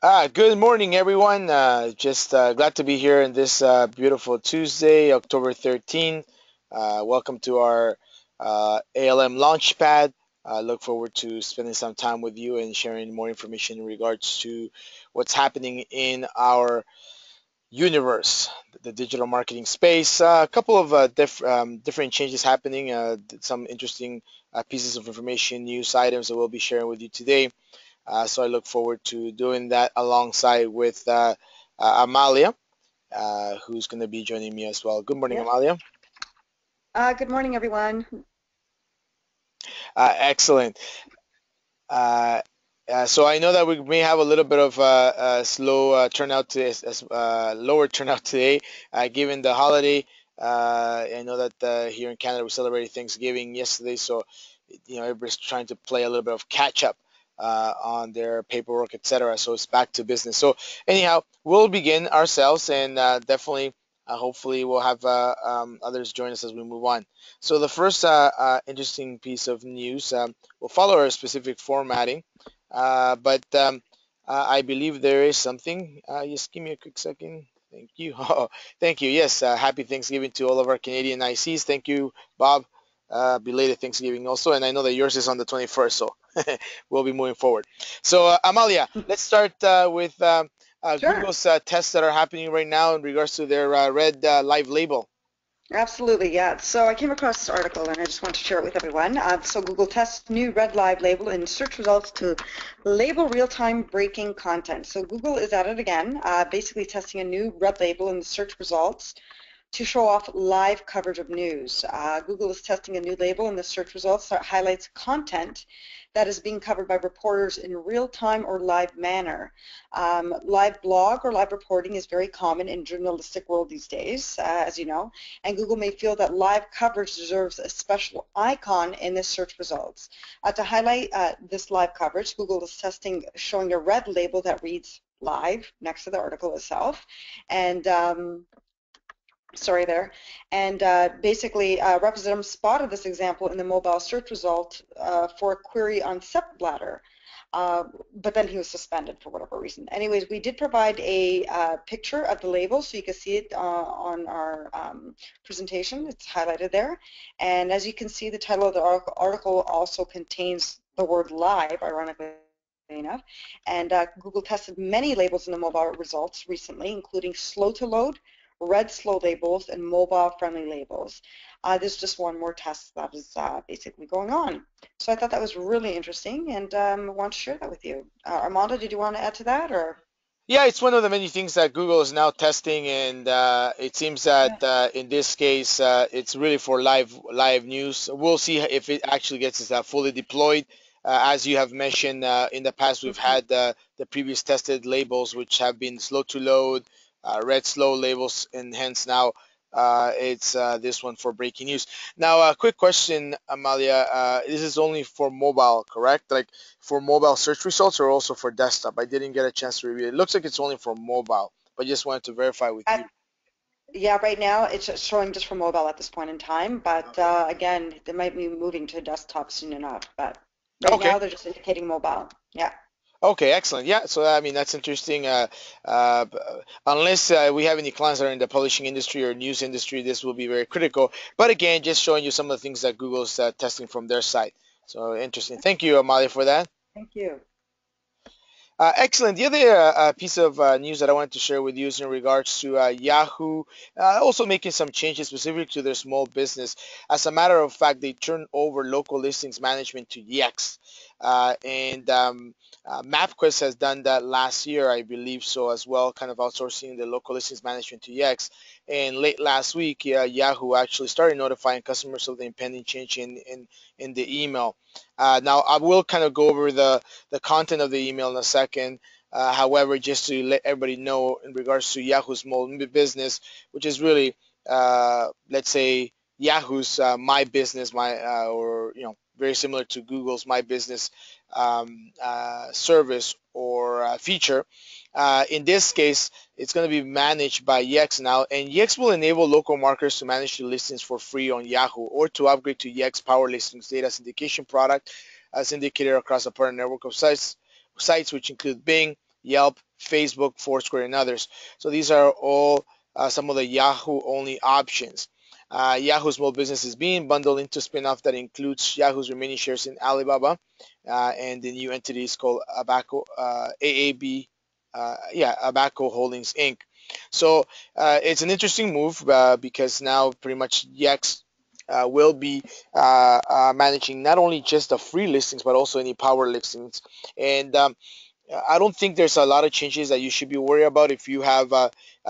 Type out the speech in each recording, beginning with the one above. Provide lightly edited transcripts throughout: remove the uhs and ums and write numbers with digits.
Good morning, everyone. Just glad to be here in this beautiful Tuesday, October 13th. Welcome to our ALM LaunchPad. Look forward to spending some time with you and sharing more information in regards to what's happening in our universe, the digital marketing space. A couple of different changes happening, some interesting pieces of information, news items that we'll be sharing with you today. So I look forward to doing that alongside with Amalia, who's going to be joining me as well. Good morning, Yep. Amalia. Good morning, everyone. Excellent. Uh, so I know that we may have a little bit of slow turnout to lower turnout today, given the holiday. I know that here in Canada we celebrated Thanksgiving yesterday, so everybody's trying to play a little bit of catch up on their paperwork, etc. So it's back to business. So anyhow, we'll begin ourselves, and definitely, hopefully, we'll have others join us as we move on. So the first interesting piece of news. We'll follow our specific formatting, but I believe there is something. Just give me a quick second. Thank you. Oh, thank you. Yes, happy Thanksgiving to all of our Canadian ICs. Thank you, Bob. Belated Thanksgiving also, and I know that yours is on the 21st, so we'll be moving forward. So, Amalia, let's start with Sure. Google's tests that are happening right now in regards to their red live label. Absolutely, yeah. So I came across this article and I just want to share it with everyone. So Google tests new red live label in search results to label real-time breaking content. So Google is at it again, basically testing a new red label in the search results to show off live coverage of news. Google is testing a new label in the search results that highlights content that is being covered by reporters in real time or live manner. Live blog or live reporting is very common in journalistic world these days, as you know, and Google may feel that live coverage deserves a special icon in the search results. To highlight this live coverage, Google is testing showing a red label that reads live next to the article itself, and sorry there. And basically, representative spotted this example in the mobile search result for a query on stepladder. But then he was suspended for whatever reason. Anyways, we did provide a picture of the label so you can see it on our presentation. It's highlighted there. And as you can see, the title of the article also contains the word live, ironically enough. And Google tested many labels in the mobile results recently, including slow to load, red slow labels, and mobile-friendly labels. There's just one more test that is basically going on. So I thought that was really interesting, and I want to share that with you. Armando, did you want to add to that, or? Yeah, it's one of the many things that Google is now testing, and it seems that Yeah. in this case, it's really for live news. We'll see if it actually gets fully deployed. As you have mentioned, in the past, we've Mhm. had the previous tested labels, which have been slow to load, red slow labels, and hence now it's this one for breaking news. Now, a quick question, Amalia. This is only for mobile, correct? Like for mobile search results or also for desktop? I didn't get a chance to review it. It looks like it's only for mobile, but just wanted to verify with you. At, yeah, right now it's showing just for mobile at this point in time, but again, they might be moving to desktop soon enough. But right Okay. now they're just indicating mobile. Yeah. Okay, excellent. Yeah, so I mean that's interesting. B- unless we have any clients that are in the publishing industry or news industry, this will be very critical. But again, just showing you some of the things that Google's testing from their side. So interesting. Thank you, Amalia, for that. Thank you. Excellent. The other piece of news that I wanted to share with you is in regards to Yahoo also making some changes specific to their small business. As a matter of fact, they turned over local listings management to Yext. And MapQuest has done that last year, I believe so as well, kind of outsourcing the local listings management to Yext. And late last week, Yahoo actually started notifying customers of the impending change in the email. Now, I will kind of go over the content of the email in a second. However, just to let everybody know in regards to Yahoo Small Business, which is really, let's say, Yahoo's My Business, or very similar to Google's My Business service or feature. In this case, it's going to be managed by Yext now, and Yext will enable local marketers to manage the listings for free on Yahoo or to upgrade to Yext Power Listings data syndication product as indicated across a partner network of sites which include Bing, Yelp, Facebook, Foursquare, and others. So these are all some of the Yahoo only options. Yahoo Small Business is being bundled into spinoff that includes Yahoo's remaining shares in Alibaba, and the new entity is called Abaco, AAB, Abaco Holdings Inc. So it's an interesting move because now pretty much Yext will be managing not only just the free listings but also any power listings. And I don't think there's a lot of changes that you should be worried about if you have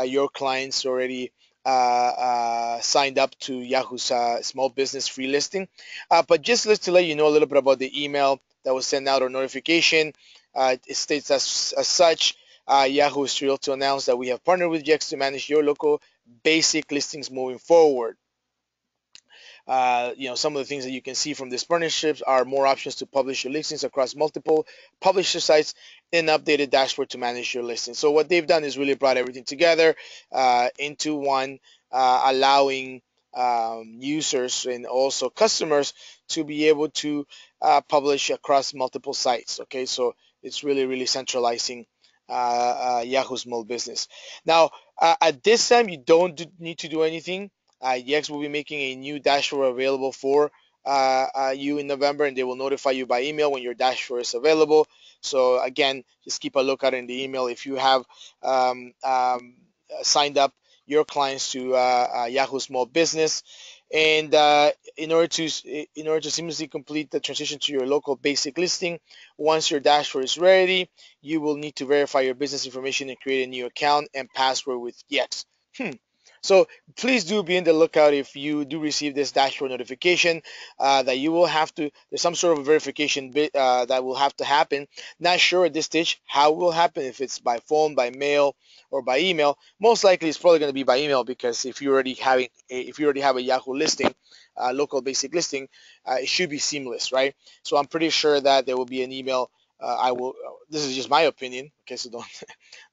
your clients already signed up to Yahoo's small business free listing. But just to let you know a little bit about the email that was sent out or notification, it states as such. Yahoo is thrilled to announce that we have partnered with Jex to manage your local basic listings moving forward. Some of the things that you can see from these partnerships are more options to publish your listings across multiple publisher sites and an updated dashboard to manage your listings. So what they've done is really brought everything together into one, allowing users and also customers to be able to publish across multiple sites. Okay, so it's really, really centralizing Yahoo Small Business. Now, at this time, you don't need to do anything. Yext will be making a new dashboard available for you in November, and they will notify you by email when your dashboard is available. So again, just keep a lookout in the email if you have um, um, signed up your clients to Yahoo Small Business. And in order to seamlessly complete the transition to your local basic listing, once your dashboard is ready, you will need to verify your business information and create a new account and password with Yext. So please do be in the lookout if you do receive this dashboard notification that you will have to, there's some sort of verification bit that will have to happen. Not sure at this stage how it will happen, if it's by phone, by mail, or by email. Most likely it's probably going to be by email, because if you already have a Yahoo listing, local basic listing, it should be seamless, right? So I'm pretty sure that there will be an email. This is just my opinion, okay, so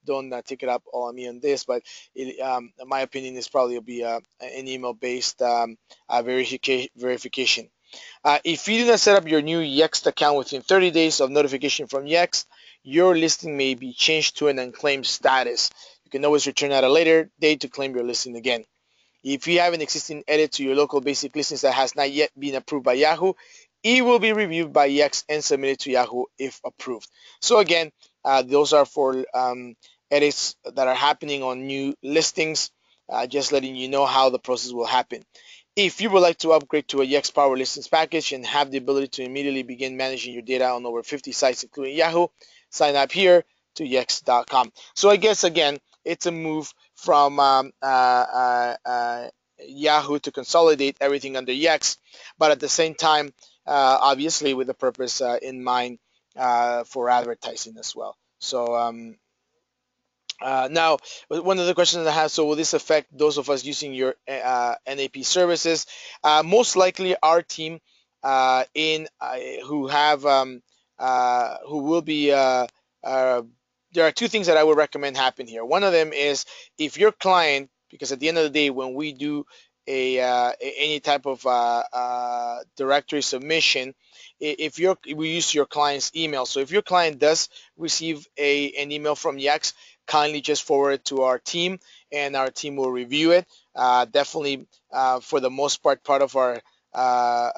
don't take it up all on me on this, but my opinion is probably will be an email-based verification. If you do not set up your new Yext account within 30 days of notification from Yext, your listing may be changed to an unclaimed status. You can always return at a later date to claim your listing again. If you have an existing edit to your local basic listings that has not yet been approved by Yahoo, it will be reviewed by Yext and submitted to Yahoo if approved. So again, those are for edits that are happening on new listings, just letting you know how the process will happen. If you would like to upgrade to a Yext Power Listings package and have the ability to immediately begin managing your data on over 50 sites, including Yahoo, sign up here to Yext.com. So I guess, again, it's a move from Yahoo to consolidate everything under Yext, but at the same time, obviously with the purpose in mind for advertising as well. So now, one of the questions I have, so will this affect those of us using your NAP services? Most likely, our team in who have who will be uh, there are two things that I would recommend happen here. One of them is, if your client, because at the end of the day, when we do any type of directory submission, if we use your client's email. So if your client does receive an email from Yext, kindly just forward it to our team, and our team will review it. Definitely, for the most part of our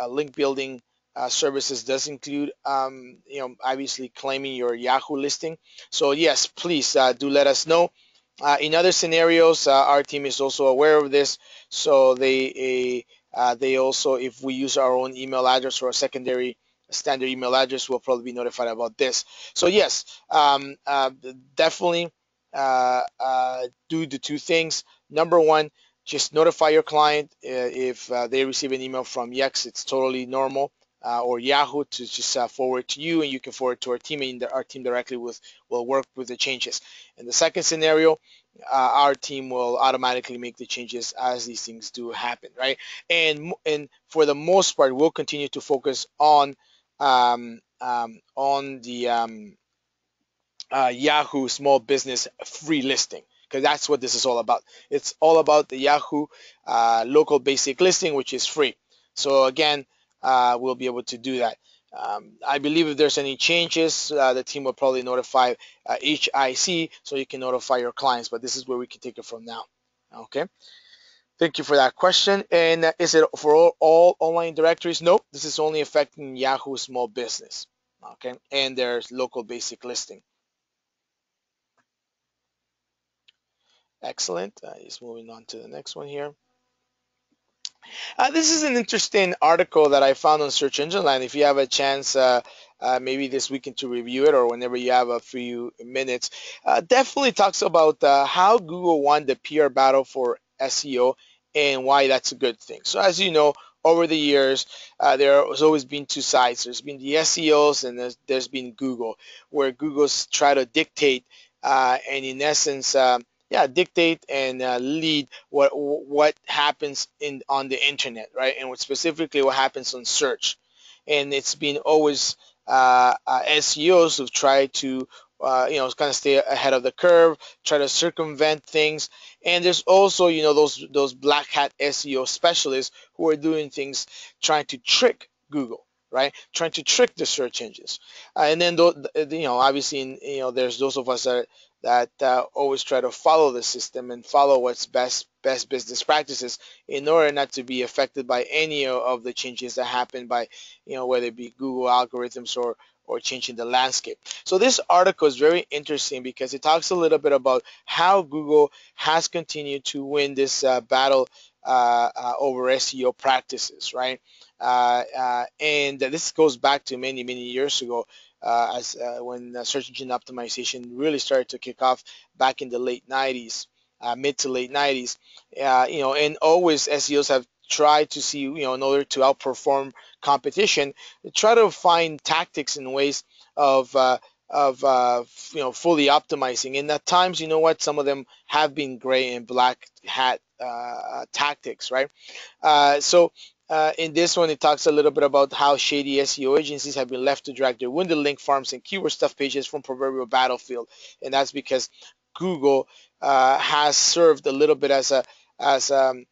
link building services does include, obviously claiming your Yahoo listing. So yes, please do let us know. In other scenarios, our team is also aware of this, so they also, if we use our own email address or a secondary standard email address, will probably be notified about this. So yes, definitely do the two things. Number one, just notify your client if they receive an email from Yext. It's totally normal. Or Yahoo, to just forward to you, and you can forward to our team, and our team directly will work with the changes. In the second scenario, our team will automatically make the changes as these things do happen, right? And for the most part, we'll continue to focus on the Yahoo small business free listing, because that's what this is all about. It's all about the Yahoo local basic listing, which is free. So again, we'll be able to do that. I believe if there's any changes, the team will probably notify each IC so you can notify your clients. But this is where we can take it from now. Okay. Thank you for that question. And is it for all online directories? Nope. This is only affecting Yahoo Small Business. Okay. And their local basic listing. Excellent. Just moving on to the next one here. This is an interesting article that I found on Search Engine Land. If you have a chance, maybe this weekend to review it or whenever you have a few minutes, definitely talks about how Google won the PR battle for SEO and why that's a good thing. So, as you know, over the years, there has always been two sides. There's been the SEOs and there's been Google, where Google's try to dictate and, in essence, yeah, dictate and lead what happens in on the internet, right? And what specifically what happens on search. And it's been always SEOs who've tried to kind of stay ahead of the curve, try to circumvent things. And there's also those black hat SEO specialists who are doing things trying to trick Google. Right, trying to trick the search engines, and then obviously, there's those of us that always try to follow the system and follow what's best business practices in order not to be affected by any of the changes that happen by whether it be Google algorithms or changing the landscape. So this article is very interesting because it talks a little bit about how Google has continued to win this battle over SEO practices, right? And this goes back to many years ago, as when search engine optimization really started to kick off back in the late 90s, mid to late 90s. And always SEOs have tried to see, in order to outperform competition, try to find tactics and ways of fully optimizing. And at times, you know what, some of them have been gray and black hat tactics, right? In this one, it talks a little bit about how shady SEO agencies have been left to drag their wounded link farms and keyword stuff pages from proverbial battlefield, and that's because Google has served a little bit as I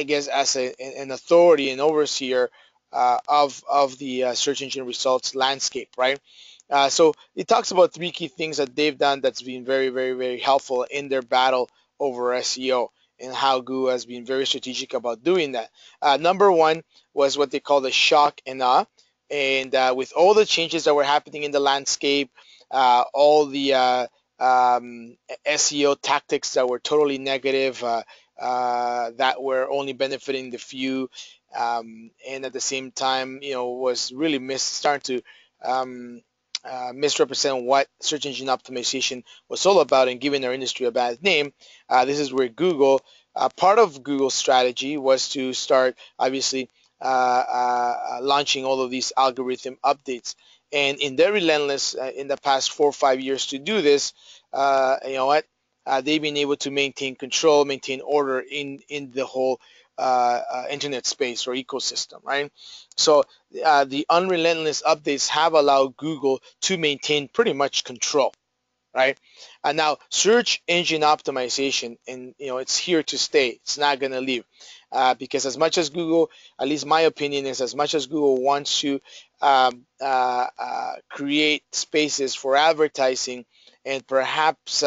guess as an authority and overseer of the search engine results landscape, right? So it talks about three key things that they've done that's been very helpful in their battle over SEO and how Google has been very strategic about doing that. Number one was what they call the shock and awe. And with all the changes that were happening in the landscape, all the SEO tactics that were totally negative, that were only benefiting the few, and at the same time, was really starting to misrepresent what search engine optimization was all about and giving our industry a bad name. This is where Google, part of Google's strategy was to start, obviously, launching all of these algorithm updates. And in their relentless, in the past 4 or 5 years to do this, you know what? They've been able to maintain control, maintain order in the whole internet space or ecosystem, right? So the unrelentless updates have allowed Google to maintain pretty much control, right? And now search engine optimization, and it's here to stay. It's not gonna leave, because as much as Google, at least my opinion is, as much as Google wants to create spaces for advertising and perhaps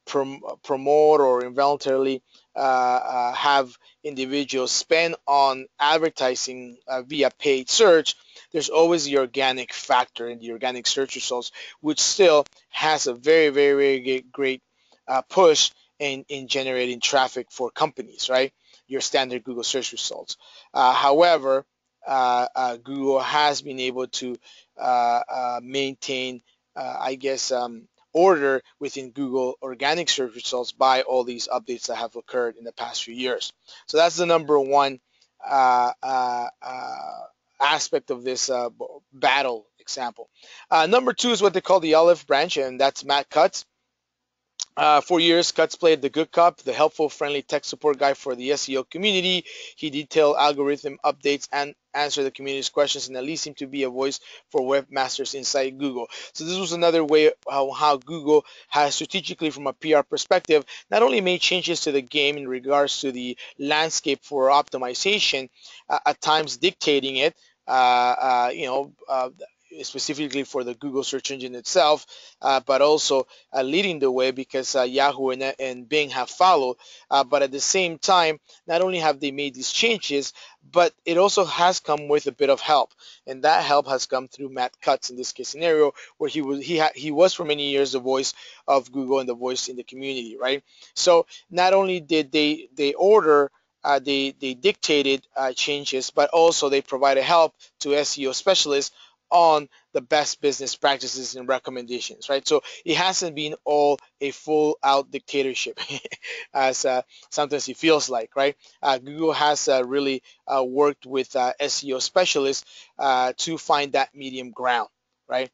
promote or involuntarily have individuals spend on advertising via paid search, there's always the organic factor in the organic search results, which still has a very great push in generating traffic for companies, right? Your standard Google search results. However, Google has been able to maintain, I guess, order within Google organic search results by all these updates that have occurred in the past few years. So that's the number one uh, uh, uh, aspect of this battle example. Number two is what they call the olive branch, and that's Matt Cutts. For years, Cuts played the good cop, the helpful, friendly tech support guy for the SEO community. He detailed algorithm updates and answered the community's questions, and at least seemed to be a voice for webmasters inside Google. So this was another way how Google has strategically, from a PR perspective, not only made changes to the game in regards to the landscape for optimization, at times dictating it. Specifically for the Google search engine itself, but also leading the way because Yahoo and Bing have followed. But at the same time, not only have they made these changes, but it also has come with a bit of help, and that help has come through Matt Cutts in this case scenario, where he was for many years the voice of Google and the voice in the community, right? So not only did they order. They dictated changes, but also they provided help to SEO specialists on the best business practices and recommendations, right? So it hasn't been all a full out dictatorship as sometimes it feels like, right? Google has really worked with SEO specialists to find that medium ground, right?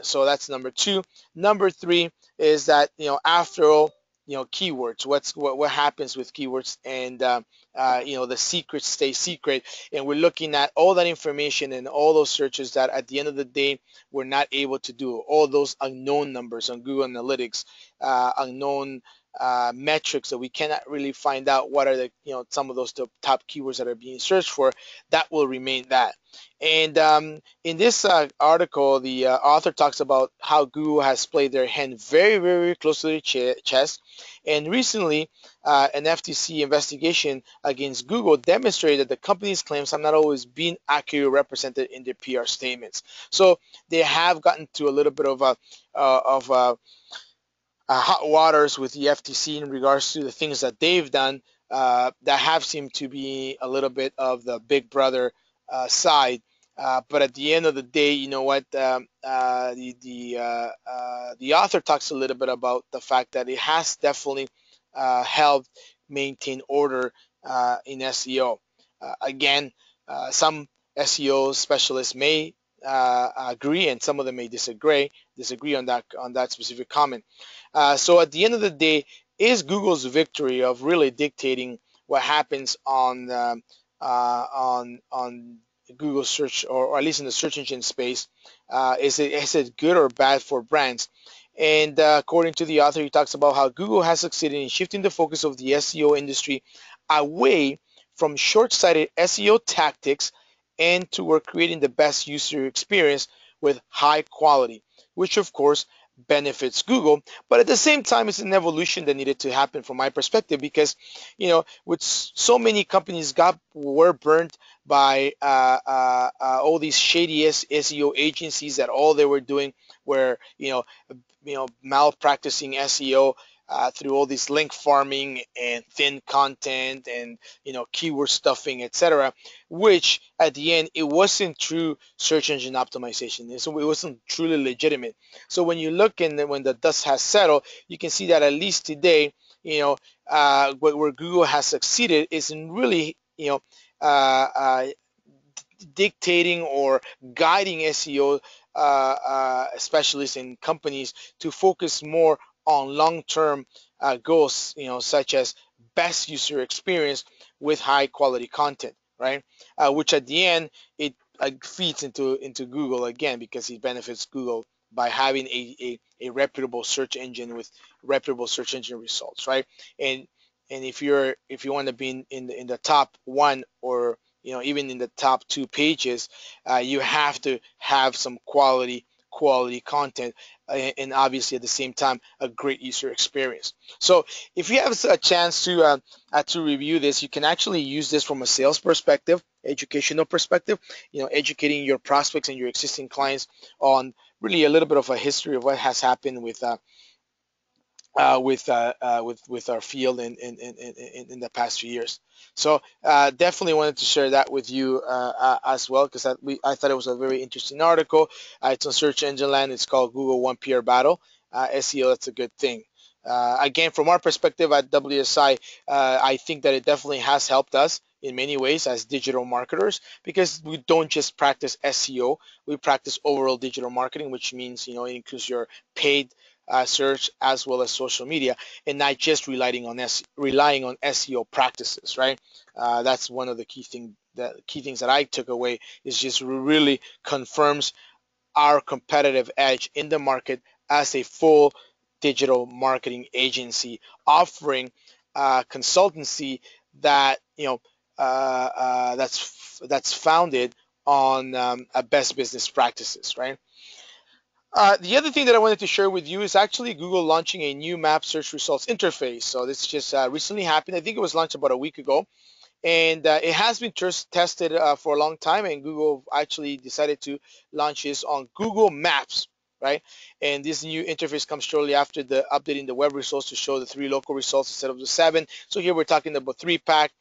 So that's number two. Number three is that, after all, keywords, what happens with keywords, and the secrets stay secret, and we're looking at all that information and all those searches that at the end of the day we're not able to do, all those unknown numbers on Google Analytics, unknown metrics that we cannot really find out what are the some of those top keywords that are being searched for. That will remain that. And in this article, the author talks about how Google has played their hand very, very close to the chest. And recently, an FTC investigation against Google demonstrated that the company's claims have not always been accurately represented in their PR statements. So they have gotten to a little bit of hot waters with the FTC in regards to the things that they've done that have seemed to be a little bit of the Big Brother side. But at the end of the day, you know what? The author talks a little bit about the fact that it has definitely helped maintain order in SEO. Again, some SEO specialists may agree, and some of them may disagree on that specific comment. So at the end of the day, is Google's victory of really dictating what happens on Google search, or at least in the search engine space, is it good or bad for brands? And according to the author, he talks about how Google has succeeded in shifting the focus of the SEO industry away from short-sighted SEO tactics and toward creating the best user experience with high quality, which of course benefits Google. But at the same time, it's an evolution that needed to happen from my perspective, because with so many companies were burnt by all these shady SEO agencies, that all they were doing were malpracticing SEO through all this link farming and thin content and keyword stuffing, etc., which at the end it wasn't true search engine optimization. So it wasn't truly legitimate. So when you look and when the dust has settled, you can see that at least today, where Google has succeeded is in really dictating or guiding SEO specialists and companies to focus more on long-term goals, such as best user experience with high quality content, right? Which at the end it feeds into Google again, because it benefits Google by having a reputable search engine with reputable search engine results, right? And if you want to be in the top one, or even in the top two pages, you have to have some quality content, and obviously at the same time a great user experience. So if you have a chance to review this, you can actually use this from a sales perspective, educational perspective, educating your prospects and your existing clients on really a little bit of a history of what has happened with our field in the past few years. So definitely wanted to share that with you as well, because I thought it was a very interesting article. It's on Search Engine Land. It's called Google One PR Battle. SEO, that's a good thing. Again, from our perspective at WSI, I think that it definitely has helped us in many ways as digital marketers, because we don't just practice SEO, we practice overall digital marketing, which means it includes your paid search as well as social media, and not just relying on SEO practices, right? That's one of the key things that I took away is just really confirms our competitive edge in the market as a full digital marketing agency offering consultancy that that's founded on a best business practices, right? The other thing that I wanted to share with you is actually Google launching a new map search results interface. So this just recently happened. I think it was launched about a week ago, and it has been tested for a long time, and Google actually decided to launch this on Google Maps, right? And this new interface comes shortly after the updating the web results to show the 3 local results instead of the 7. So here we're talking about 3 pack,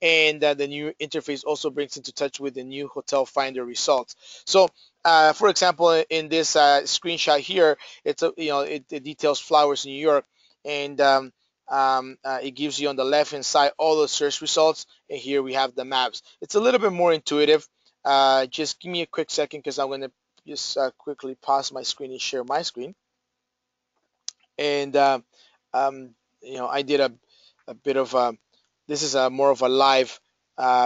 and the new interface also brings into touch with the new hotel finder results. So for example, in this screenshot here, it details Flowers, New York, and it gives you on the left hand side all the search results, and here we have the maps. It's a little bit more intuitive. Just give me a quick second because I'm going to just quickly pause my screen and share my screen. And um, I did a bit of this is a more of a live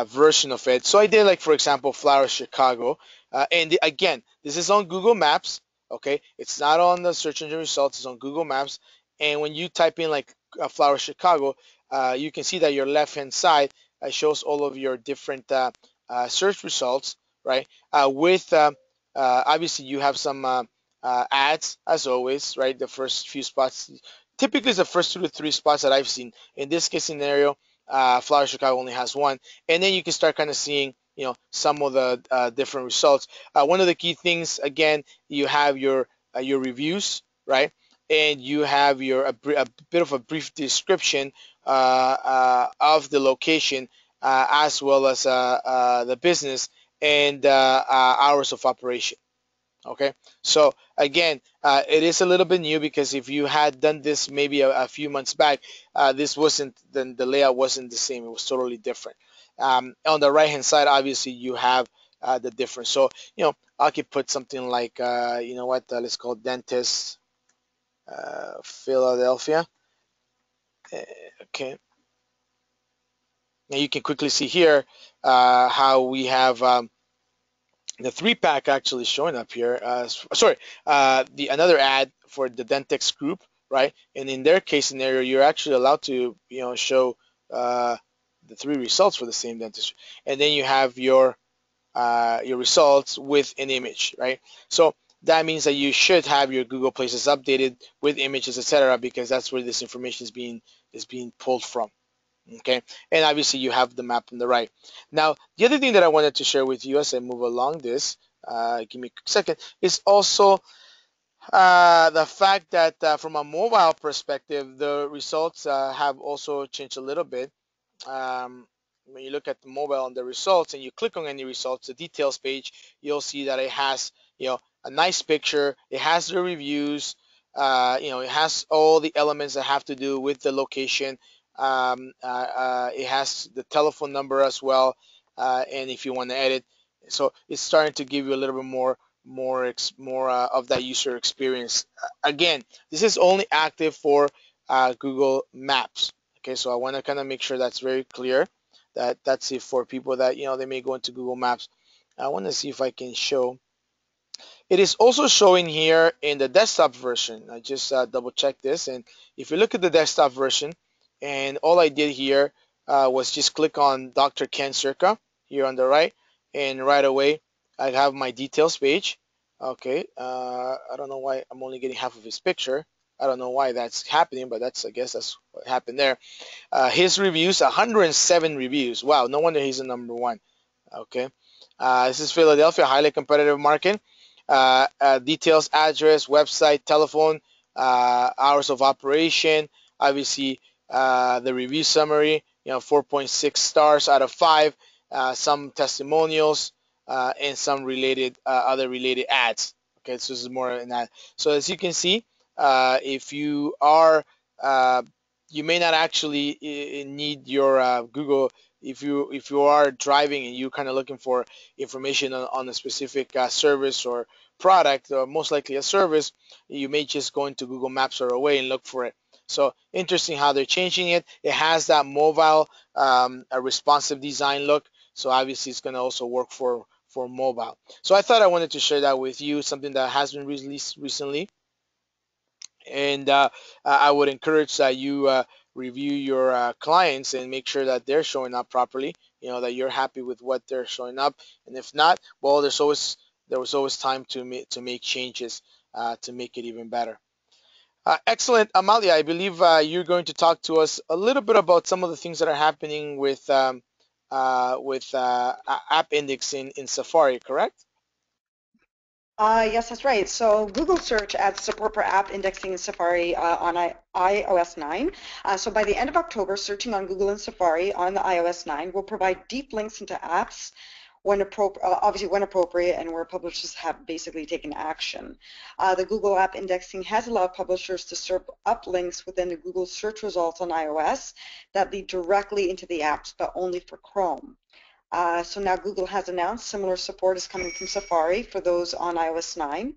version of it. So I did, like, for example, Flowers Chicago, and again, this is on Google Maps. Okay, it's not on the search engine results. It's on Google Maps, and when you type in like Flowers Chicago, you can see that your left hand side shows all of your different search results, right? With obviously you have some ads as always, right? The first few spots, typically it's the first 2 to 3 spots that I've seen. In this case scenario, Flower Chicago only has one, and then you can start kind of seeing, some of the different results. One of the key things, again, you have your reviews, right? And you have a bit of a brief description of the location, as well as the business and hours of operation. Okay, so again, it is a little bit new because if you had done this maybe a few months back, this wasn't then the layout wasn't the same. It was totally different. On the right hand side, obviously you have the difference. So I could put something like let's call dentist Philadelphia. Uh, Okay, now you can quickly see here how we have. The 3 pack actually showing up here. Sorry, the another ad for the Dentex group, right? And in their case scenario, you're actually allowed to, show uh, the 3 results for the same dentist, and then you have your results with an image, right? So that means that you should have your Google Places updated with images, etc., because that's where this information is being pulled from. Okay, and obviously you have the map on the right. Now, the other thing that I wanted to share with you as I move along this, give me a quick second, is also the fact that from a mobile perspective, the results have also changed a little bit. When you look at the mobile on the results and you click on any results, the details page, you'll see that it has, a nice picture. It has the reviews. It has all the elements that have to do with the location. It has the telephone number as well, and if you want to edit, so it's starting to give you a little bit more of that user experience. Again, this is only active for Google Maps. Okay, so I want to kind of make sure that's very clear. That's it for people that they may go into Google Maps. I want to see if I can show. It is also showing here in the desktop version. I just double checked this, and if you look at the desktop version, and all I did here was just click on Dr. Ken Circa here on the right, and right away I have my details page. Okay, I don't know why I'm only getting half of his picture. I don't know why that's happening, but I guess that's what happened there. His reviews, 107 reviews. Wow, no wonder he's the number one. Okay. This is Philadelphia, highly competitive market. Details, address, website, telephone, hours of operation. Obviously, the review summary, 4.6 stars out of 5. Some testimonials, and some other related ads. Okay, so this is more than that. So as you can see, if you are, you may not actually need your Google if you are driving and you kind of looking for information on a specific service or product, or most likely a service, you may just go into Google Maps or away and look for it. So interesting how they're changing it. It has that mobile, a responsive design look. So obviously it's going to also work for mobile. So I thought I wanted to share that with you, something that has been released recently, and I would encourage that you review your clients and make sure that they're showing up properly. You know that you're happy with what they're showing up, and if not, well, there was always time to make changes to make it even better. Excellent, Amalia. I believe you're going to talk to us a little bit about some of the things that are happening with app indexing in Safari, correct? Yes, that's right. So Google search adds support for app indexing in Safari on iOS 9. So by the end of October, searching on Google and Safari on the iOS 9 will provide deep links into apps when obviously when appropriate and where publishers have basically taken action. The Google app indexing has allowed publishers to serve up links within the Google search results on iOS that lead directly into the apps, but only for Chrome. So now Google has announced similar support is coming from Safari for those on iOS 9.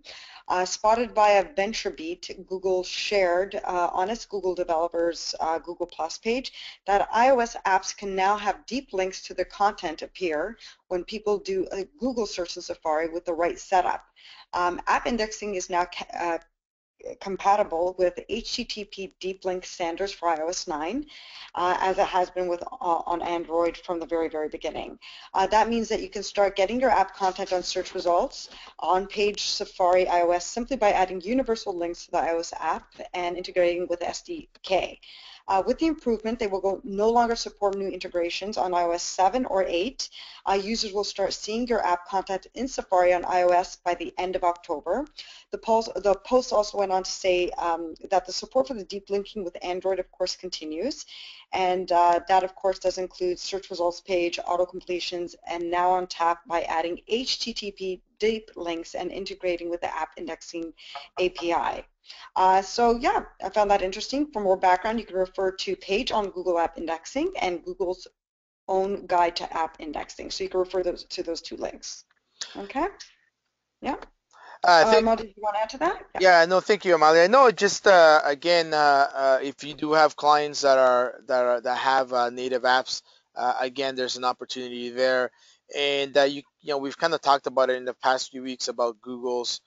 Spotted via VentureBeat, Google shared on its Google Developers Google Plus page that iOS apps can now have deep links to their content appear when people do a Google search in Safari with the right setup. App indexing is now compatible with HTTP deep link standards for iOS 9, as it has been with on Android from the very, very beginning. That means that you can start getting your app content on search results on page Safari iOS simply by adding universal links to the iOS app and integrating with SDK. With the improvement, they will no longer support new integrations on iOS 7 or 8. Users will start seeing your app content in Safari on iOS by the end of October. The post also went on to say that the support for the deep linking with Android, of course, continues. And that, of course, does include search results page, auto completions, and now on tap by adding HTTP deep links and integrating with the app indexing API. So yeah, I found that interesting. For more background, you can refer to page on Google App Indexing and Google's own guide to app indexing. So you can refer to those two links. Okay, yeah. Thank Mo, did you want to add to that? Yeah. Yeah, no, thank you, Amalia. No, just again, if you do have clients that have native apps, again, there's an opportunity there, and we've kind of talked about it in the past few weeks about Google's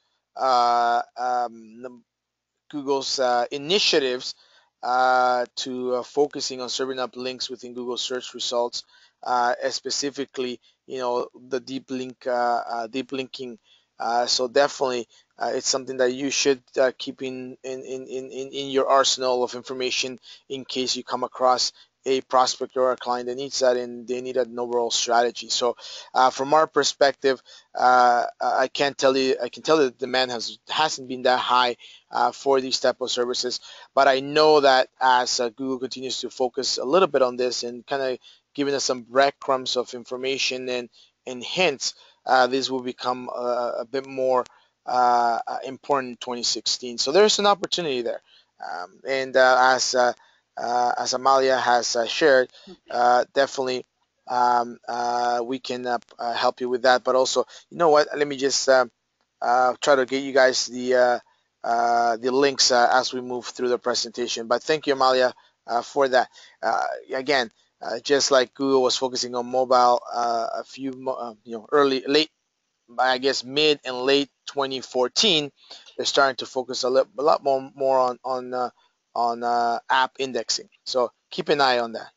initiatives to focusing on serving up links within Google search results, specifically, the deep linking. So definitely, it's something that you should keep in your arsenal of information in case you come across a prospect or a client that needs that and they need an overall strategy. So, from our perspective, I can tell you the demand hasn't been that high for these type of services. But I know that as Google continues to focus a little bit on this and kind of giving us some breadcrumbs of information and hints, this will become a bit more important in 2016. So there's an opportunity there. And as Amalia has shared, definitely we can help you with that. But also, you know what? Let me just try to get you guys the links as we move through the presentation. But thank you, Amalia, for that. Again, just like Google was focusing on mobile late, I guess mid and late 2014, they're starting to focus a lot more on app indexing. So keep an eye on that.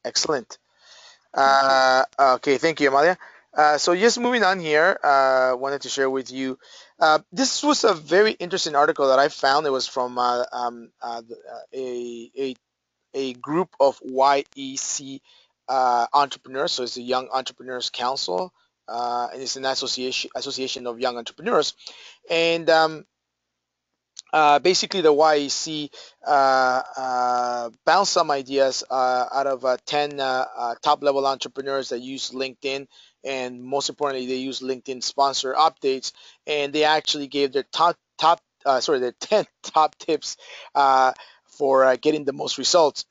Excellent. Thank you. Okay, thank you, Amalia. So just moving on here, wanted to share with you. This was a very interesting article that I found. It was from a group of YEC entrepreneurs. So it's the Young Entrepreneurs Council, and it's an association of young entrepreneurs. And basically, the YEC bounced some ideas out of 10 top level entrepreneurs that use LinkedIn. And most importantly, they use LinkedIn sponsor updates. And they actually gave their their 10 top tips uh, for getting the most results.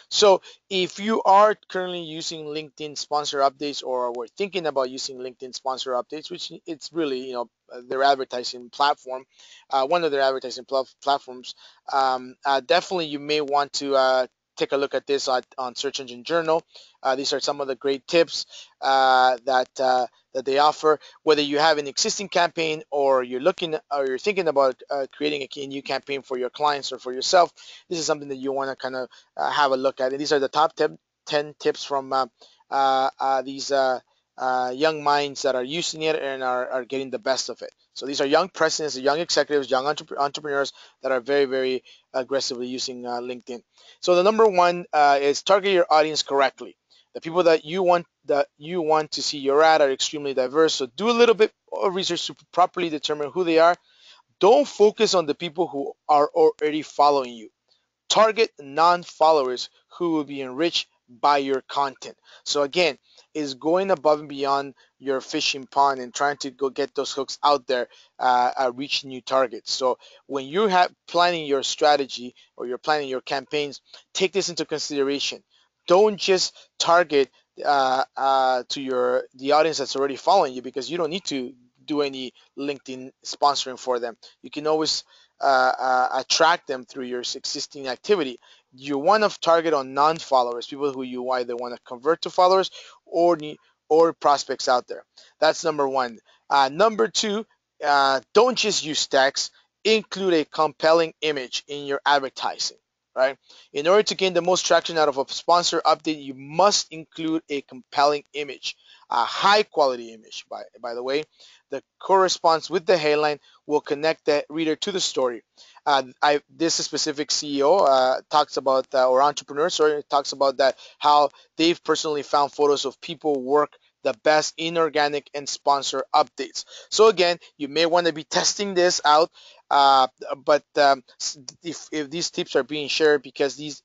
So if you are currently using LinkedIn sponsor updates, or were thinking about using LinkedIn sponsor updates, which it's really, their advertising platform, one of their advertising platforms, definitely you may want to take a look at this on Search Engine Journal. These are some of the great tips that they offer. Whether you have an existing campaign, or you're thinking about creating a new campaign for your clients or for yourself, this is something that you want to kind of have a look at. And these are the top 10 tips from these young minds that are using it and are getting the best of it. So these are young presidents, young executives, young entrepreneurs that are very, very aggressively using LinkedIn. So the number one is target your audience correctly. The people that you want to see your ad are extremely diverse. So do a little bit of research to properly determine who they are. Don't focus on the people who are already following you. Target non-followers who will be enriched by your content. So again, is going above and beyond your fishing pond and trying to go get those hooks out there, reach new targets. So when you have planning your strategy or you're planning your campaigns, take this into consideration. Don't just target to the audience that's already following you, because you don't need to do any LinkedIn sponsoring for them. You can always attract them through your existing activity. You want to target on non-followers, people who you either want to convert to followers, or prospects out there. That's number one. Number two, don't just use text. Include a compelling image in your advertising. Right? In order to gain the most traction out of a sponsor update, you must include a compelling image, a high quality image, by the way, that corresponds with the headline, will connect the reader to the story. This specific CEO talks about, or entrepreneur, sorry, talks about that, how they've personally found photos of people work the best in organic and sponsor updates. So again, you may want to be testing this out, uh, but if these tips are being shared because these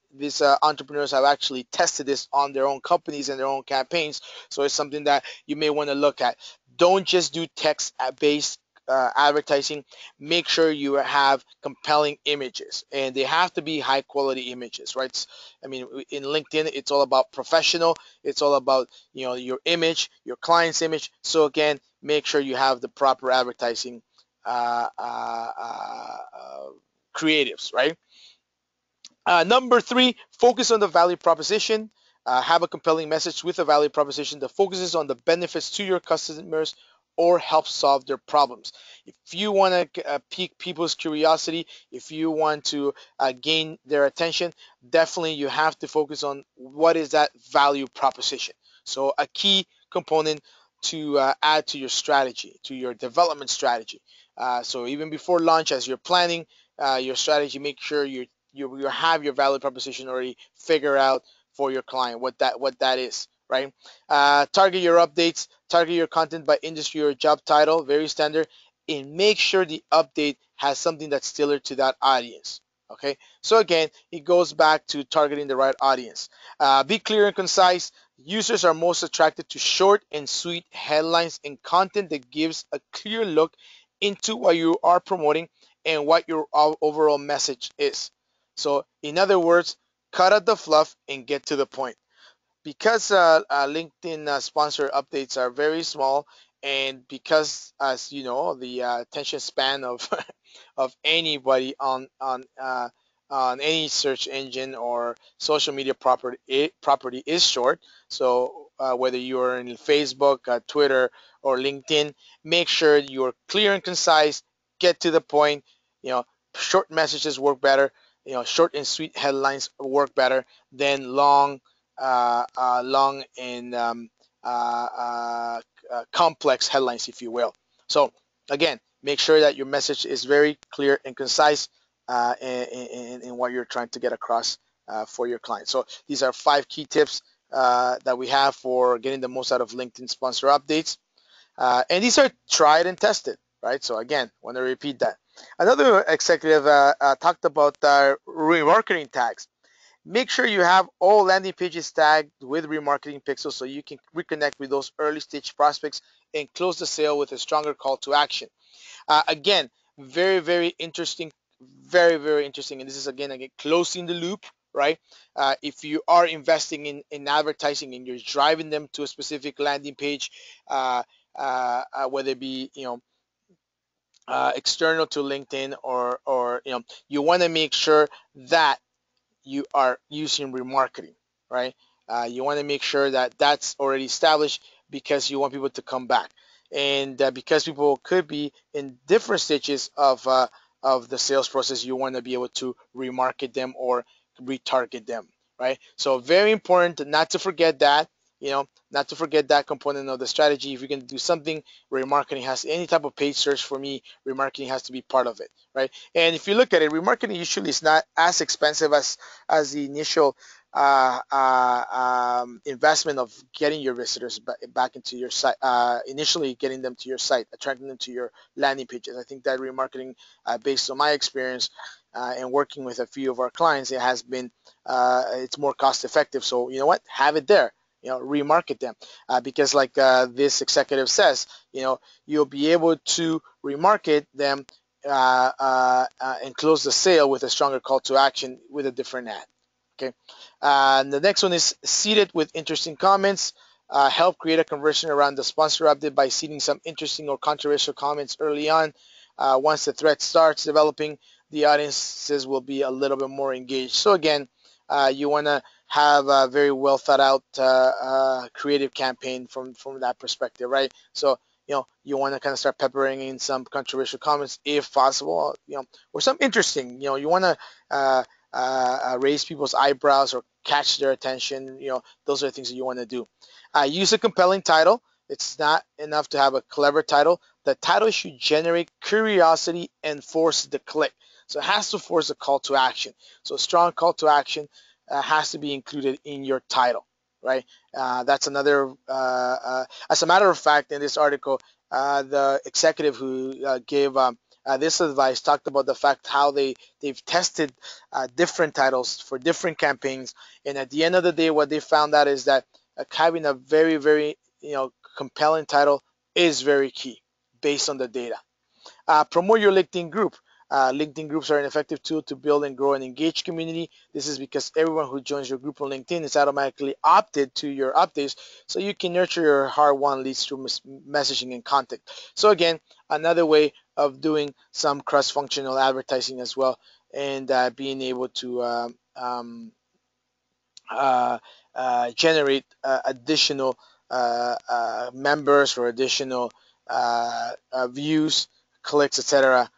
entrepreneurs have actually tested this on their own companies and their own campaigns, so it's something that you may want to look at. Don't just do text based advertising. Make sure you have compelling images, and they have to be high quality images, right? I mean, in LinkedIn, it's all about professional. It's all about, your image, your client's image. So again, make sure you have the proper advertising creatives, right? Number three, focus on the value proposition. Have a compelling message with a value proposition that focuses on the benefits to your customers or help solve their problems. If you want to pique people's curiosity, if you want to gain their attention, definitely you have to focus on what is that value proposition. So a key component to add to your strategy, to your development strategy. So even before launch, as you're planning your strategy, make sure you have your value proposition already figure out for your client what that is, right? Target your updates, target your content by industry or job title, very standard, and make sure the update has something that's tailored to that audience. Okay, so again, it goes back to targeting the right audience. Be clear and concise. Users are most attracted to short and sweet headlines and content that gives a clear look into what you are promoting and what your overall message is. So, in other words, cut out the fluff and get to the point. Because LinkedIn sponsor updates are very small, and because, as you know, the attention span of of anybody on any search engine or social media property is short. So whether you're in Facebook, Twitter, or LinkedIn, make sure you're clear and concise. Get to the point. You know, short messages work better. Short and sweet headlines work better than long and uh, uh, complex headlines, if you will. So again, make sure that your message is very clear and concise in what you're trying to get across for your client. So these are 5 key tips that we have for getting the most out of LinkedIn sponsor updates. And these are tried and tested, right? So again, want to repeat that. Another executive talked about remarketing tags. Make sure you have all landing pages tagged with remarketing pixels so you can reconnect with those early stage prospects and close the sale with a stronger call to action. Again, very, very interesting, very, very interesting. And this is again closing the loop, right? If you are investing in advertising and you're driving them to a specific landing page, uh, whether it be external to LinkedIn, or you want to make sure that you are using remarketing, right? You want to make sure that that's already established because you want people to come back, and because people could be in different stages of the sales process, you want to be able to remarket them or retarget them, right? So very important not to forget that, not to forget that component of the strategy. If you're going to do something, remarketing has any type of paid search for me, remarketing has to be part of it, right? And if you look at it, remarketing usually is not as expensive as the initial investment of getting your visitors back into your site, initially getting them to your site, attracting them to your landing pages. I think that remarketing, based on my experience and working with a few of our clients, it has been it's more cost effective. So you know what, have it there. Remarket them, because like this executive says, you'll be able to remarket them and close the sale with a stronger call to action with a different ad. Okay. And the next one is seeded with interesting comments. Help create a conversion around the sponsor update by seeding some interesting or controversial comments early on. Once the thread starts developing, the audiences will be a little bit more engaged. So again, you want to have a very well thought out creative campaign from that perspective, right? So you want to kind of start peppering in some controversial comments if possible, or some interesting. You want to raise people's eyebrows or catch their attention. Those are the things that you want to do. Use a compelling title. It's not enough to have a clever title. The title should generate curiosity and force the click. So it has to force a call to action. So a strong call to action has to be included in your title, right? That's another. As a matter of fact, in this article, the executive who gave this advice talked about the fact how they've tested different titles for different campaigns, and at the end of the day, what they found out is that having a very, very compelling title is very key based on the data. Promote your LinkedIn group. LinkedIn groups are an effective tool to build and grow an engaged community. This is because everyone who joins your group on LinkedIn is automatically opted to your updates, so you can nurture your hard-won leads through messaging and content. So again, another way of doing some cross-functional advertising as well, and being able to uh, generate additional members or additional views, clicks, etc.,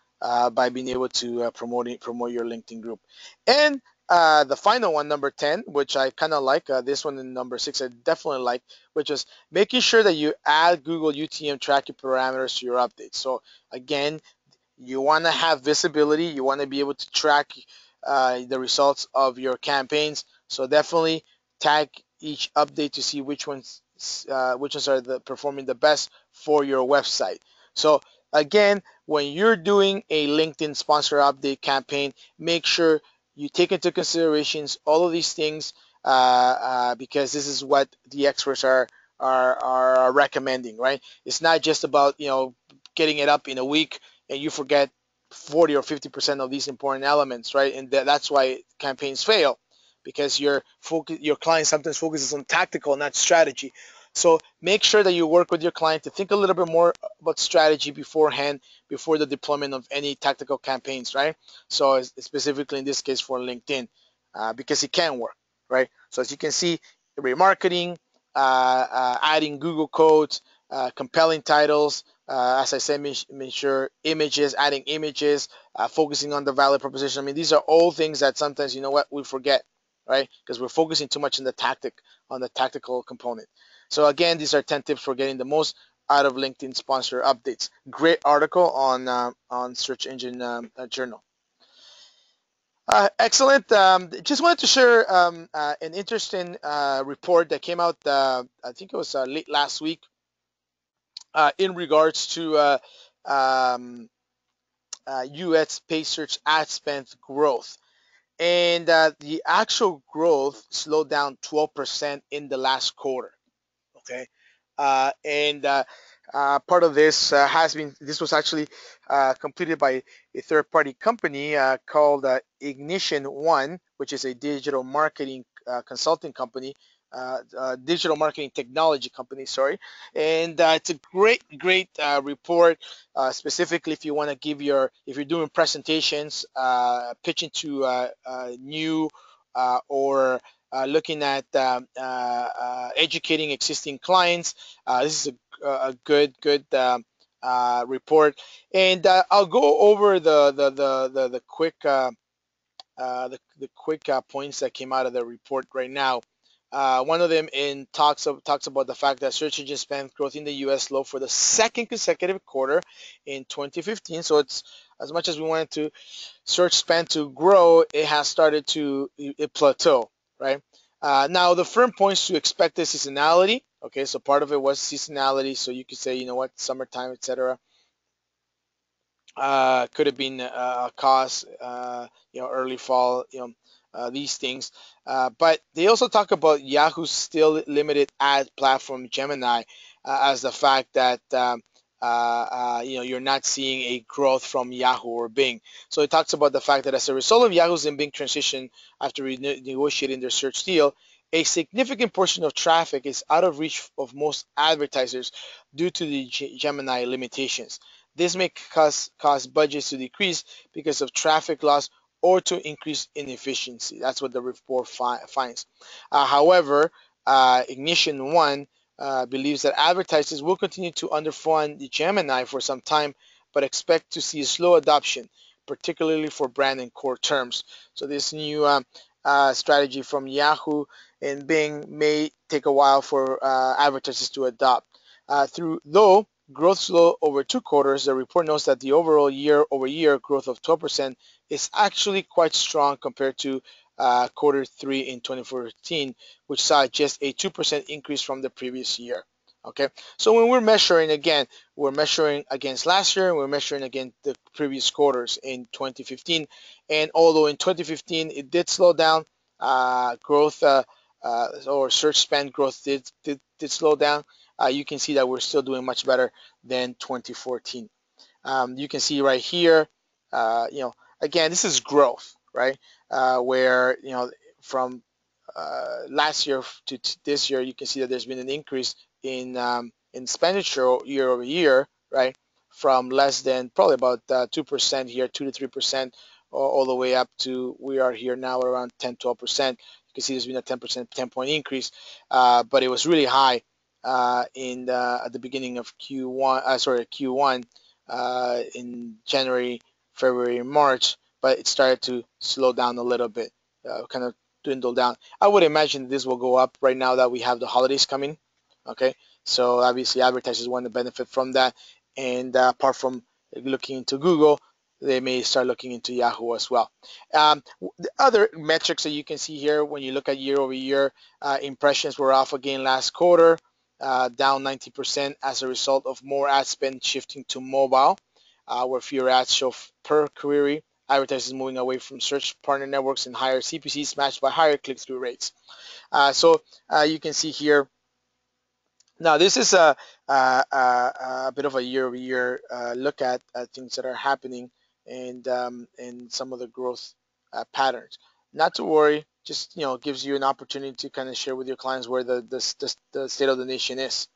by being able to promote your LinkedIn group. And the final one, number 10, which I kind of like, this one in number 6, I definitely like, which is making sure that you add Google UTM tracking parameters to your updates. So again, you want to have visibility. You want to be able to track the results of your campaigns. So definitely tag each update to see which ones are performing the best for your website. So again, when you're doing a LinkedIn sponsor update campaign, make sure you take into considerations all of these things, because this is what the experts are recommending, right? It's not just about getting it up in a week and you forget 40 or 50% of these important elements, right? And that's why campaigns fail, because your client sometimes focuses on tactical, not strategy. So make sure that you work with your client to think a little bit more about strategy beforehand, before the deployment of any tactical campaigns, right? So specifically in this case for LinkedIn, because it can work, right? So as you can see, remarketing, adding Google codes, compelling titles, as I said, make sure images, adding images, focusing on the value proposition. I mean, these are all things that sometimes, we forget, right? Because we're focusing too much on the tactical component. So again, these are 10 tips for getting the most out of LinkedIn sponsor updates. Great article on Search Engine Journal. Excellent. Just wanted to share an interesting report that came out. I think it was late last week, in regards to um, U.S. paid search ad spend growth, and the actual growth slowed down 12% in the last quarter. Okay, And part of this this was actually completed by a third-party company called Ignition One, which is a digital marketing consulting company, digital marketing technology company, sorry. And it's a great report, specifically if you want to if you're doing presentations, pitching to new or looking at educating existing clients. This is a good report, and I'll go over the quick the quick points that came out of the report right now. One of them talks about the fact that search engine spend growth in the U.S. slowed for the second consecutive quarter in 2015. So it's as much as we wanted to search spend to grow, it has started to it plateau, right? Now the firm points to expected seasonality. Okay, so part of it was seasonality. So you could say, you know what, summertime, etc. Could have been a cause, early fall, these things. But they also talk about Yahoo's still limited ad platform Gemini as the fact that you're not seeing a growth from Yahoo or Bing. So it talks about the fact that as a result of Yahoo's and Bing transition after negotiating their search deal, a significant portion of traffic is out of reach of most advertisers due to the Gemini limitations. This may cause budgets to decrease because of traffic loss or to increase inefficiency. That's what the report finds. However, Ignition One believes that advertisers will continue to underfund the Gemini for some time, but expect to see a slow adoption, particularly for brand and core terms. So this new strategy from Yahoo and Bing may take a while for advertisers to adopt. Though growth slowed over 2 quarters, the report notes that the overall year-over-year growth of 12% is actually quite strong compared to quarter three in 2014, which saw just a 2% increase from the previous year. Okay, so when we're measuring again, we're measuring against last year, and we're measuring against the previous quarters in 2015. And although in 2015 it did slow down, growth or search spend growth did slow down. You can see that we're still doing much better than 2014. You can see right here, again, this is growth, right? Where, from last year to this year, you can see that there's been an increase in expenditure year over year, right? From less than probably about 2% here, 2 to 3%, all the way up to we are here now around 10, 12%. You can see there's been a 10%, 10-point increase, but it was really high at the beginning of Q1, Q1 in January, February, March, but it started to slow down a little bit, kind of dwindle down. I would imagine this will go up right now that we have the holidays coming. Okay, so obviously advertisers want to benefit from that, and apart from looking into Google, they may start looking into Yahoo as well. The other metrics that you can see here, when you look at year over year, impressions were off again last quarter, down 90% as a result of more ad spend shifting to mobile, where fewer ads show per query. Advertisers moving away from search partner networks and higher CPCs matched by higher click-through rates. So you can see here. Now this is a bit of a year-over-year look at things that are happening and some of the growth patterns. Not to worry, just gives you an opportunity to kind of share with your clients where the state of the nation is.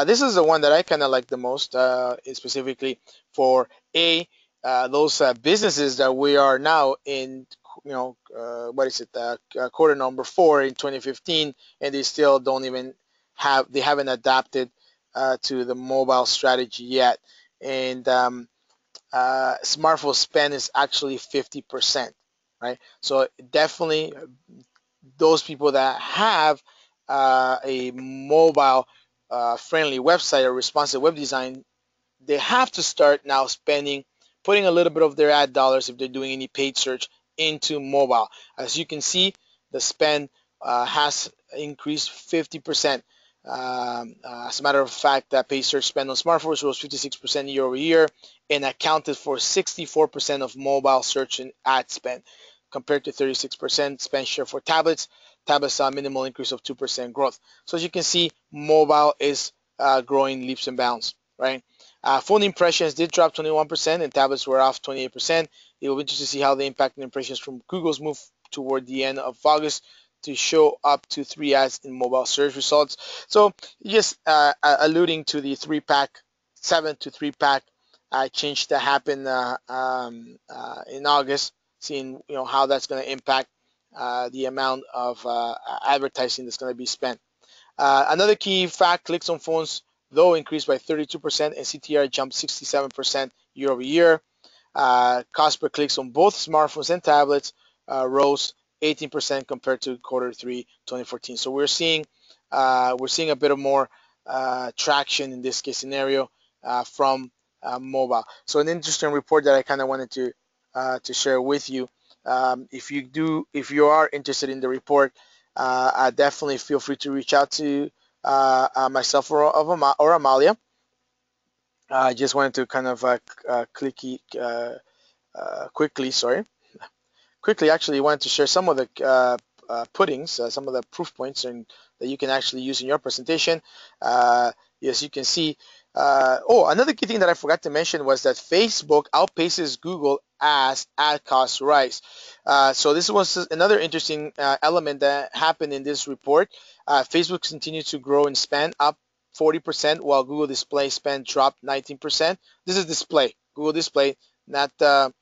This is the one that I kind of like the most, specifically for those businesses that we are now in. What is it? Quarter number four in 2015, and they still don't even they haven't adapted to the mobile strategy yet. And smartphone spend is actually 50%, right? So definitely those people that have a mobile friendly website or responsive web design, they have to start now putting a little bit of their ad dollars if they're doing any paid search into mobile. As you can see, the spend has increased 50%. As a matter of fact, that paid search spend on smartphones rose 56% year over year and accounted for 64% of mobile search and ad spend, compared to 36% spend share for tablets. Tablets saw a minimal increase of 2% growth. So as you can see, mobile is growing leaps and bounds, right? Phone impressions did drop 21%, and tablets were off 28%. It will be interesting to see how the impact on impressions from Google's move toward the end of August to show up to 3 ads in mobile search results. So just alluding to the 3 pack, 7 to 3 pack change that happened in August, seeing how that's going to impact the amount of advertising that's going to be spent. Another key fact: clicks on phones though increased by 32%, and CTR jumped 67% year over year. Cost per clicks on both smartphones and tablets rose 18% compared to Q3 2014. So we're seeing a bit of more traction in this case scenario from mobile. So an interesting report that I kind of wanted to share with you. If you are interested in the report, definitely feel free to reach out to myself or Amalia. I just wanted to kind of quickly, sorry, quickly actually wanted to share some of the puddings, some of the proof points that you can actually use in your presentation. Yes, you can see. Another key thing that I forgot to mention was that Facebook outpaces Google as ad costs rise. So this was another interesting element that happened in this report. Facebook continues to grow in spend, up 40%, while Google Display spend dropped 19%. This is display, Google Display, not AdWords,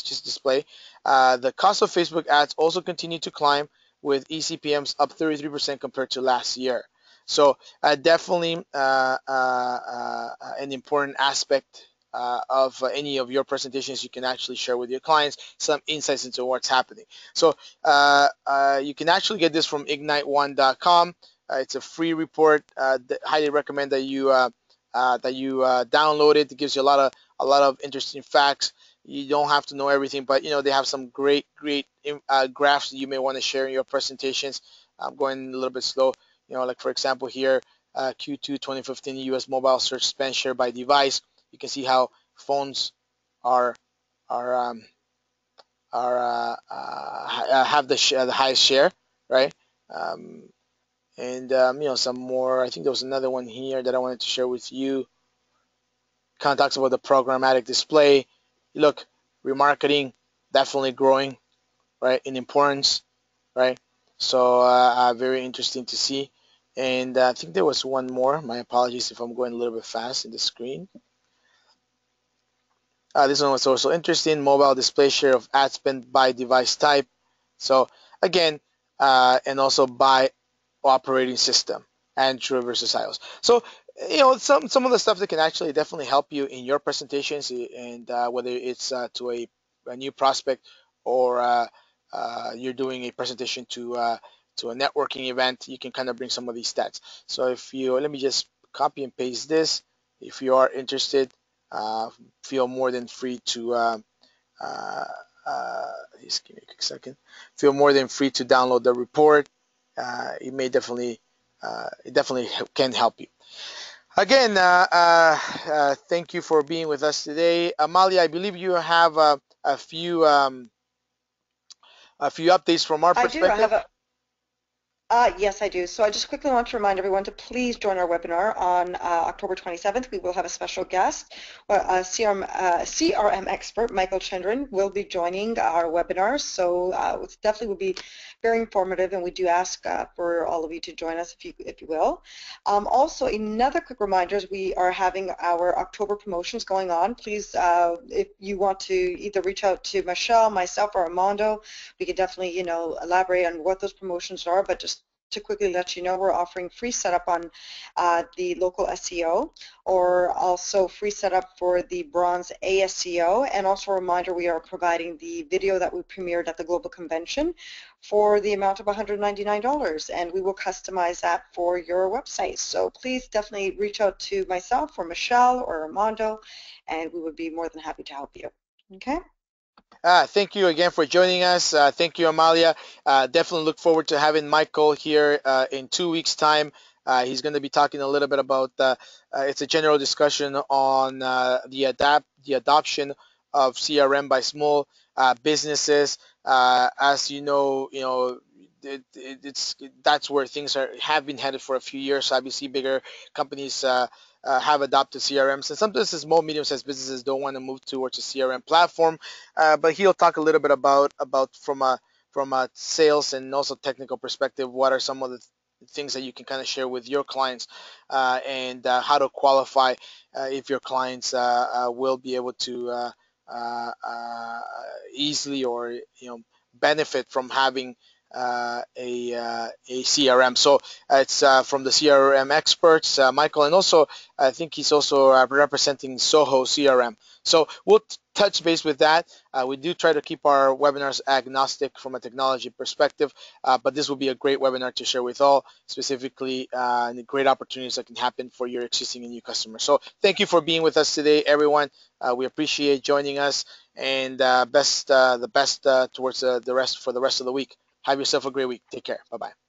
just display. The cost of Facebook ads also continued to climb, with eCPMs up 33% compared to last year. So definitely an important aspect of any of your presentations you can actually share with your clients some insights into what's happening. So you can actually get this from ignite1.com. It's a free report. Highly recommend that you download it. It gives you a lot of interesting facts. You don't have to know everything, but they have some great graphs that you may want to share in your presentations. I'm going a little bit slow. Like for example here, Q2 2015 U.S. mobile search spend share by device. You can see how phones are are have the highest share, right? Um, and some more. I think there was another one here that I wanted to share with you. Kind of talks about the programmatic display. Look, remarketing definitely growing, right, in importance, right? So very interesting to see. And I think there was one more. My apologies if I'm going a little bit fast in the screen. This one was also interesting. Mobile display share of ad spend by device type. So again, and also by operating system, Android versus iOS. So some of the stuff that can actually definitely help you in your presentations, and whether it's to a new prospect, or you're doing a presentation to a networking event, you can kind of bring some of these stats. So if you let me just copy and paste this. If you are interested, uh, feel more than free to uh, just give me a quick second. Feel more than free to download the report. It definitely can help you. Again, thank you for being with us today, Amalia. I believe you have a few updates from our I do. I perspective. have a Yes, I do. So I just quickly want to remind everyone to please join our webinar on October 27th. We will have a special guest. CRM expert Michael Chandran will be joining our webinar. So it definitely will be very informative, and we do ask for all of you to join us if you will. Also, another quick reminder is we are having our October promotions going on. Please, if you want to either reach out to Michelle, myself, or Armando, we could definitely, elaborate on what those promotions are, but just to quickly let you know, we're offering free setup on the local SEO, or also free setup for the bronze ASEO, and also a reminder we are providing the video that we premiered at the global convention for the amount of $199, and we will customize that for your website. So please definitely reach out to myself or Michelle or Armando, and we would be more than happy to help you. Okay? Thank you again for joining us. Thank you, Amalia. Definitely look forward to having Michael here in 2 weeks' time. He's going to be talking a little bit about it's a general discussion on the adoption of CRM by small businesses. As you know, it's that's where things are have been headed for a few years. Obviously, bigger companies have adopted CRMs, and some businesses, small medium-sized businesses, don't want to move towards a CRM platform. But he'll talk a little bit about from a sales and also technical perspective, what are some of the things that you can kind of share with your clients, and how to qualify if your clients will be able to uh, uh, easily, or benefit from having a CRM. So it's from the CRM experts, Michael, and also I think he's also representing Soho CRM. So we'll touch base with that. We do try to keep our webinars agnostic from a technology perspective, but this will be a great webinar to share with all, specifically the great opportunities that can happen for your existing and new customers. So thank you for being with us today, everyone. We appreciate joining us, and the best towards the rest of the week. Have yourself a great week. Take care. Bye bye.